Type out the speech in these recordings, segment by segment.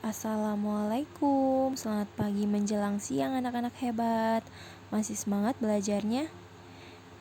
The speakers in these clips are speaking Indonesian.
Assalamualaikum, selamat pagi menjelang siang anak-anak hebat. Masih semangat belajarnya?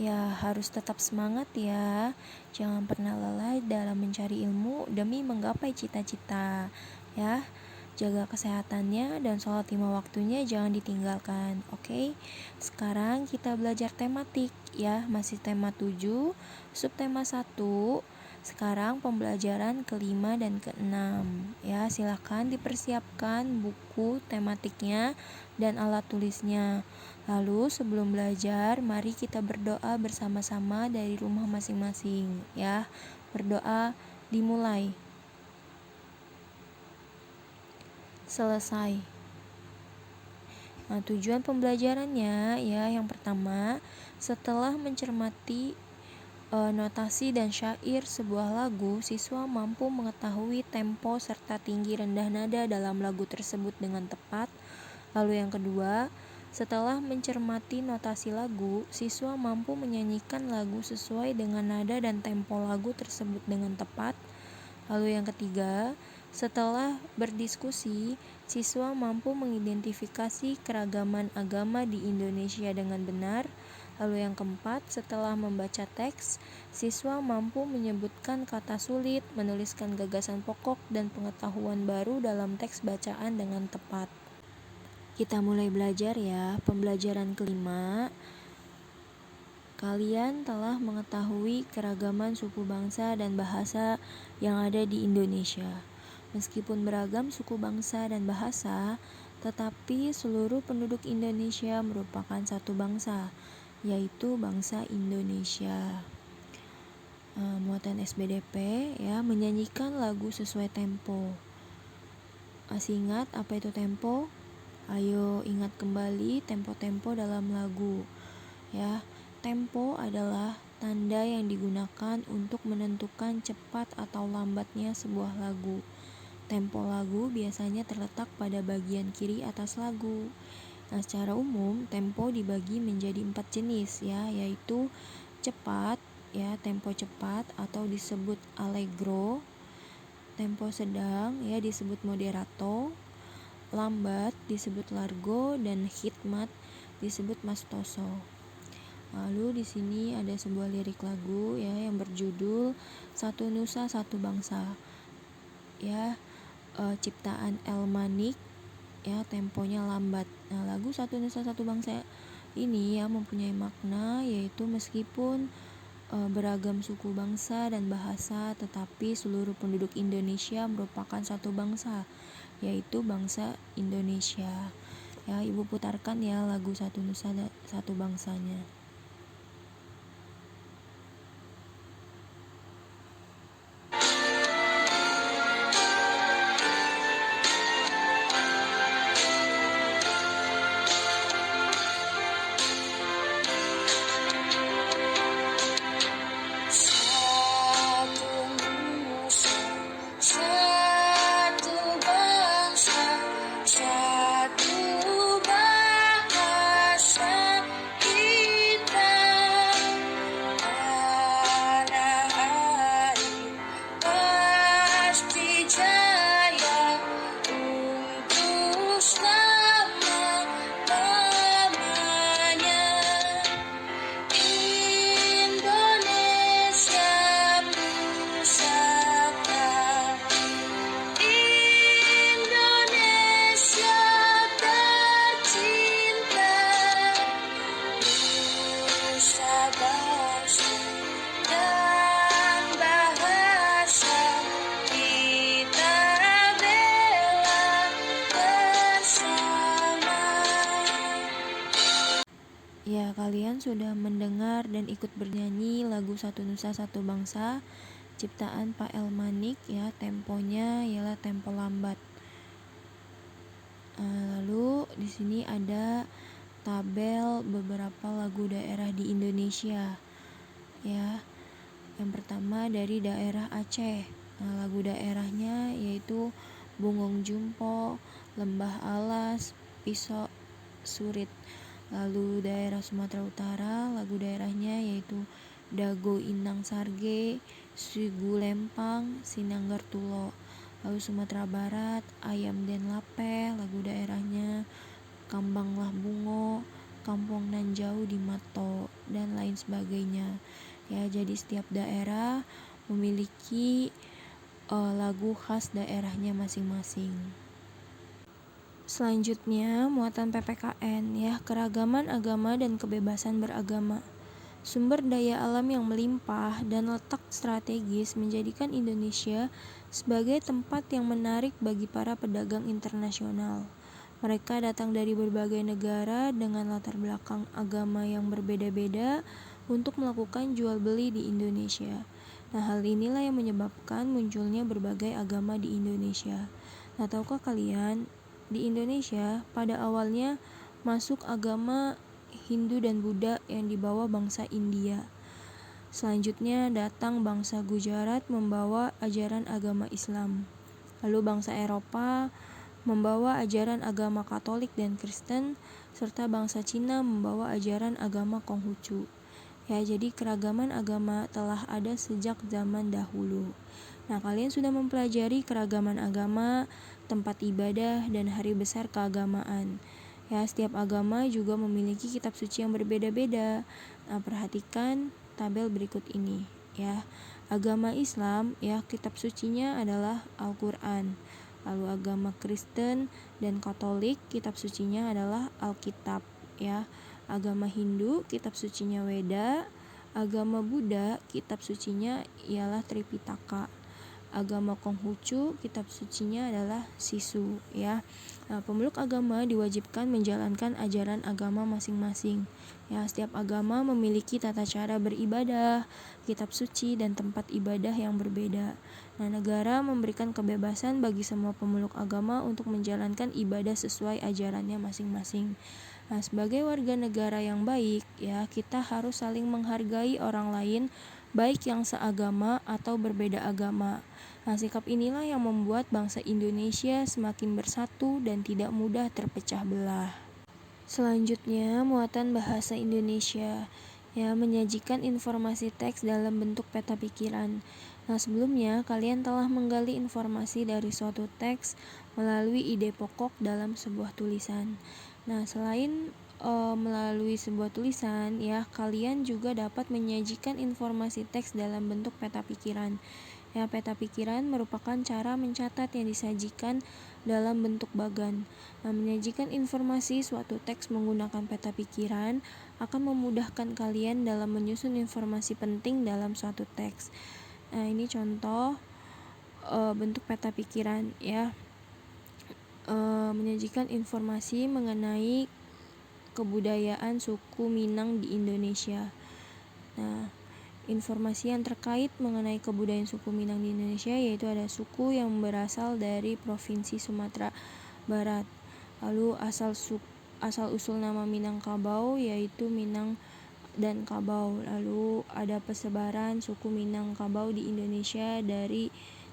Ya, harus tetap semangat ya. Jangan pernah lelah dalam mencari ilmu demi menggapai cita-cita. Ya, jaga kesehatannya dan sholat 5 waktunya jangan ditinggalkan. Oke? Sekarang kita belajar tematik ya, masih tema 7, subtema 1. Sekarang pembelajaran kelima dan keenam. Ya, silakan dipersiapkan buku tematiknya dan alat tulisnya. Lalu sebelum belajar, mari kita berdoa bersama-sama dari rumah masing-masing. Ya, berdoa dimulai. Selesai. Nah, tujuan pembelajarannya ya, yang pertama, setelah mencermati notasi dan syair sebuah lagu, siswa mampu mengetahui tempo serta tinggi rendah nada dalam lagu tersebut dengan tepat. Lalu yang kedua, setelah mencermati notasi lagu, siswa mampu menyanyikan lagu sesuai dengan nada dan tempo lagu tersebut dengan tepat. Lalu yang ketiga, setelah berdiskusi, siswa mampu mengidentifikasi keragaman agama di Indonesia dengan benar. Lalu yang keempat, setelah membaca teks, siswa mampu menyebutkan kata sulit, menuliskan gagasan pokok dan pengetahuan baru dalam teks bacaan dengan tepat. Kita mulai belajar ya. Pembelajaran kelima. Kalian telah mengetahui keragaman suku bangsa dan bahasa yang ada di Indonesia. Meskipun beragam suku bangsa dan bahasa, tetapi seluruh penduduk Indonesia merupakan satu bangsa, yaitu bangsa Indonesia. Muatan SBDP ya, menyanyikan lagu sesuai tempo. Masih ingat apa itu tempo? Ayo ingat kembali tempo-tempo dalam lagu. Ya, tempo adalah tanda yang digunakan untuk menentukan cepat atau lambatnya sebuah lagu. Tempo lagu biasanya terletak pada bagian kiri atas lagu. Nah, secara umum tempo dibagi menjadi 4 jenis ya, yaitu cepat ya, tempo cepat atau disebut allegro, tempo sedang ya disebut moderato, lambat disebut largo, dan khidmat disebut mastoso. Lalu di sini ada sebuah lirik lagu ya yang berjudul Satu Nusa Satu Bangsa. Ya, ciptaan Elmanik ya, temponya lambat. Nah, lagu Satu Nusa Satu Bangsa ini ya mempunyai makna, yaitu meskipun beragam suku bangsa dan bahasa, tetapi seluruh penduduk Indonesia merupakan satu bangsa, yaitu bangsa Indonesia. Ya, Ibu putarkan ya lagu Satu Nusa Satu Bangsanya. Ya, kalian sudah mendengar dan ikut bernyanyi lagu Satu Nusa Satu Bangsa ciptaan Pak Elmanik ya, temponya ialah tempo lambat. Lalu di sini ada tabel beberapa lagu daerah di Indonesia. Ya. Yang pertama dari daerah Aceh. Lagu daerahnya yaitu Bungong Jumpo, Lembah Alas, Pisau Surit. Lalu daerah Sumatera Utara, lagu daerahnya yaitu Dago Inang Sarge, Sugu Lempang, Sinanggar Tulo. Lalu Sumatera Barat, Ayam Den Lape, lagu daerahnya, Kambang Lah Bungo, Kampung Nan Jauh di Mato, dan lain sebagainya. Ya, jadi setiap daerah memiliki lagu khas daerahnya masing-masing. Selanjutnya, muatan PPKN, ya, keragaman agama dan kebebasan beragama. Sumber daya alam yang melimpah dan letak strategis menjadikan Indonesia sebagai tempat yang menarik bagi para pedagang internasional. Mereka datang dari berbagai negara dengan latar belakang agama yang berbeda-beda untuk melakukan jual beli di Indonesia. Nah, hal inilah yang menyebabkan munculnya berbagai agama di Indonesia. Nah, tahukah kalian, di Indonesia pada awalnya masuk agama Hindu dan Buddha yang dibawa bangsa India. Selanjutnya datang bangsa Gujarat membawa ajaran agama Islam. Lalu bangsa Eropa membawa ajaran agama Katolik dan Kristen, serta bangsa Cina membawa ajaran agama Konghucu. Ya, jadi keragaman agama telah ada sejak zaman dahulu. Nah, kalian sudah mempelajari keragaman agama, tempat ibadah, dan hari besar keagamaan. Ya, setiap agama juga memiliki kitab suci yang berbeda-beda. Nah, perhatikan tabel berikut ini, ya. Agama Islam, ya, kitab sucinya adalah Al-Qur'an. Lalu agama Kristen dan Katolik, kitab sucinya adalah Alkitab, ya. Agama Hindu, kitab sucinya Weda. Agama Buddha, kitab sucinya ialah Tripitaka. Agama Konghucu, kitab sucinya adalah Sisu, ya. Nah, pemeluk agama diwajibkan menjalankan ajaran agama masing-masing. Ya, setiap agama memiliki tata cara beribadah, kitab suci, dan tempat ibadah yang berbeda. Nah, negara memberikan kebebasan bagi semua pemeluk agama untuk menjalankan ibadah sesuai ajarannya masing-masing. Nah, sebagai warga negara yang baik, ya, kita harus saling menghargai orang lain, baik yang seagama atau berbeda agama. Nah, sikap inilah yang membuat bangsa Indonesia semakin bersatu dan tidak mudah terpecah belah. Selanjutnya, muatan bahasa Indonesia, ya, menyajikan informasi teks dalam bentuk peta pikiran. Nah, sebelumnya kalian telah menggali informasi dari suatu teks melalui ide pokok dalam sebuah tulisan. Nah, selain melalui sebuah tulisan, ya, kalian juga dapat menyajikan informasi teks dalam bentuk peta pikiran. Ya, peta pikiran merupakan cara mencatat yang disajikan dalam bentuk bagan. Nah, menyajikan informasi suatu teks menggunakan peta pikiran akan memudahkan kalian dalam menyusun informasi penting dalam suatu teks. Nah, ini contoh bentuk peta pikiran, ya. Menyajikan informasi mengenai kebudayaan suku Minang di Indonesia. Nah, informasi yang terkait mengenai kebudayaan suku Minang di Indonesia yaitu ada suku yang berasal dari Provinsi Sumatera Barat. Lalu asal usul nama Minangkabau yaitu Minang dan Kabau. Lalu ada persebaran suku Minangkabau di Indonesia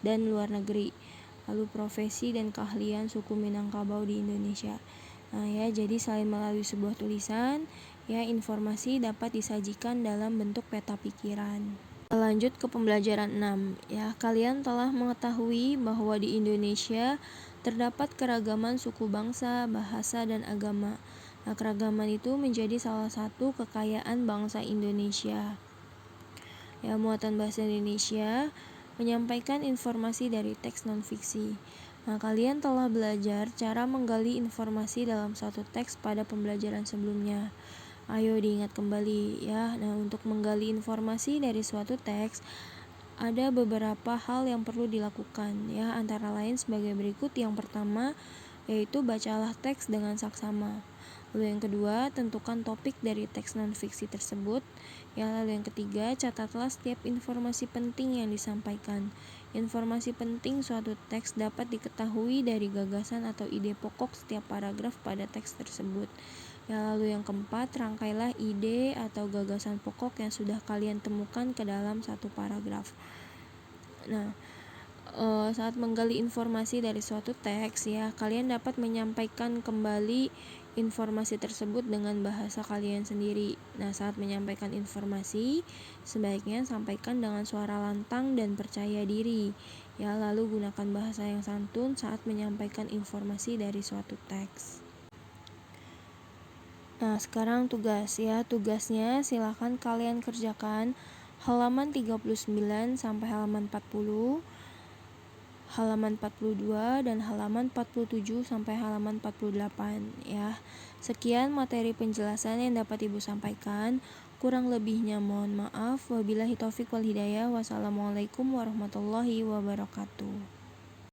dan luar negeri. Lalu profesi dan keahlian suku Minangkabau di Indonesia. Nah, ya, jadi selain melalui sebuah tulisan, ya, informasi dapat disajikan dalam bentuk peta pikiran. Lanjut ke pembelajaran 6, ya. Kalian telah mengetahui bahwa di Indonesia terdapat keragaman suku bangsa, bahasa, dan agama. Nah, keragaman itu menjadi salah satu kekayaan bangsa Indonesia. Ya, muatan bahasa Indonesia menyampaikan informasi dari teks non-fiksi. Nah, kalian telah belajar cara menggali informasi dalam suatu teks pada pembelajaran sebelumnya. Ayo diingat kembali, ya. Nah, untuk menggali informasi dari suatu teks ada beberapa hal yang perlu dilakukan, ya, antara lain sebagai berikut. Yang pertama yaitu bacalah teks dengan saksama. Lalu yang kedua, tentukan topik dari teks non-fiksi tersebut. Ya, lalu yang ketiga, catatlah setiap informasi penting yang disampaikan. Informasi penting suatu teks dapat diketahui dari gagasan atau ide pokok setiap paragraf pada teks tersebut. Ya, lalu yang keempat, rangkailah ide atau gagasan pokok yang sudah kalian temukan ke dalam satu paragraf. Nah, saat menggali informasi dari suatu teks, ya, kalian dapat menyampaikan kembali informasi tersebut dengan bahasa kalian sendiri. Nah, saat menyampaikan informasi, sebaiknya sampaikan dengan suara lantang dan percaya diri. Ya, lalu gunakan bahasa yang santun saat menyampaikan informasi dari suatu teks. Nah, sekarang tugas ya. Tugasnya silakan kalian kerjakan halaman 39 sampai halaman 40, halaman 42 dan halaman 47 sampai halaman 48 ya. Sekian materi penjelasan yang dapat Ibu sampaikan. Kurang lebihnya mohon maaf. Wabillahi taufik wal hidayah. Wassalamualaikum warahmatullahi wabarakatuh.